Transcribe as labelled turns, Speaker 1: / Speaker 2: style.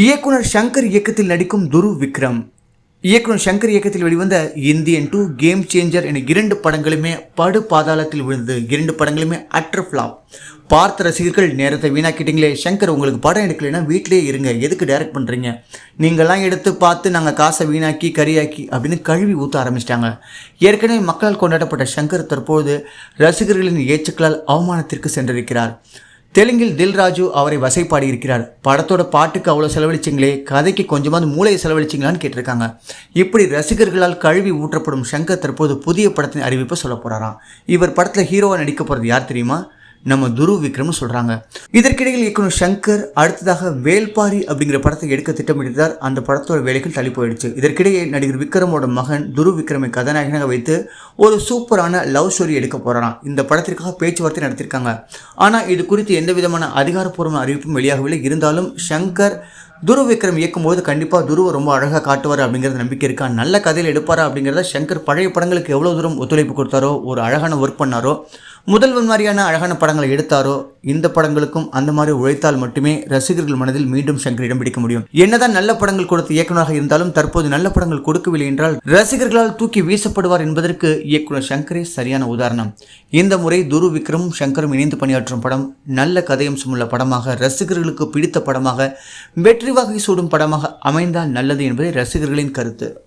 Speaker 1: இயக்குனர் ஷங்கர் இயக்கத்தில் நடிக்கும் துரு விக்ரம். இயக்குனர் ஷங்கர் இயக்கத்தில் வெளிவந்த இந்தியன் 2, கேம் சேஞ்சர் என 2 படங்களுமே படு பாதாளத்தில் விழுந்தது. 2 படங்களுமே அட்டர் ஃப்ளாப். பார்த்த ரசிகர்கள் நேரத்தை வீணாக்கிட்டீங்களே, ஷங்கர் உங்களுக்கு படம் எடுக்கலைன்னா வீட்டிலே இருங்க, எதுக்கு டைரக்ட் பண்ணுறீங்க, நீங்கள்லாம் எடுத்து பார்த்து நாங்கள் காசை வீணாக்கி கரியாக்கி அப்படின்னு கழுவி ஊற்ற ஆரம்பிச்சிட்டாங்க. ஏற்கனவே மக்களால் கொண்டாடப்பட்ட ஷங்கர் தற்போது ரசிகர்களின் ஏச்சுக்களால் அவமானத்திற்கு சென்றிருக்கிறார். தெலுங்கில் தில் ராஜு அவரை வசைப்பாடியிருக்கிறார். படத்தோட பாட்டுக்கு அவ்வளோ செலவழிச்சிங்களே, கதைக்கு கொஞ்சமாவது மூளையை செலவழிச்சிங்களான்னு கேட்டிருக்காங்க. இப்படி ரசிகர்களால் கழுவி ஊற்றப்படும் ஷங்கர் தற்போது புதிய படத்தின் அறிவிப்பை சொல்ல போகிறாராம். இவர் படத்தில் ஹீரோவாக நடிக்க போகிறது யார் தெரியுமா? நம்ம துரு விக்ரம்னு சொல்கிறாங்க. இதற்கிடையில் இயக்குனர் ஷங்கர் அடுத்ததாக வேல்பாரி அப்படிங்கிற படத்தை எடுக்க திட்டமிட்டார். அந்த படத்தோட வேலைகள் தள்ளி போயிடுச்சு. இதற்கிடையே நடிகர் விக்ரமோட மகன் துரு விக்ரமை கதாநாயகனாக வைத்து ஒரு சூப்பரான லவ் ஸ்டோரி எடுக்க போகிறாராம். இந்த படத்திற்காக பேச்சுவார்த்தை நடத்தியிருக்காங்க. ஆனால் இது குறித்து எந்த விதமான அதிகாரப்பூர்வமான அறிவிப்பும் வெளியாகவில்லை. இருந்தாலும் ஷங்கர் துரு விக்ரம் இயக்கும்போது கண்டிப்பாக துருவை ரொம்ப அழகாக காட்டுவார் அப்படிங்கிறது நம்பிக்கை இருக்கா. நல்ல கதையில் எடுப்பாரா அப்படிங்கிறத ஷங்கர் பழைய படங்களுக்கு எவ்வளோ தூரம் ஒத்துழைப்பு கொடுத்தாரோ, ஒரு அழகான ஒர்க் பண்ணாரோ, முதல்வன் மாதிரியான அழகான படங்களை எடுத்தாரோ, இந்த படங்களுக்கும் அந்த மாதிரி உழைத்தால் மட்டுமே ரசிகர்கள் மனதில் மீண்டும் ஷங்கர் இடம் பிடிக்க முடியும். என்னதான் நல்ல படங்கள் கொடுத்த இயக்குநராக இருந்தாலும் தற்போது நல்ல படங்கள் கொடுக்கவில்லை என்றால் ரசிகர்களால் தூக்கி வீசப்படுவார் என்பதற்கு இயக்குனர் ஷங்கரே சரியான உதாரணம். இந்த முறை துரு விக்ரமும் ஷங்கரும் இணைந்து பணியாற்றும் படம் நல்ல கதையம்சமுள்ள படமாக, ரசிகர்களுக்கு பிடித்த படமாக, வெற்றி வாகை சூடும் படமாக அமைந்தால் நல்லது என்பதே ரசிகர்களின் கருத்து.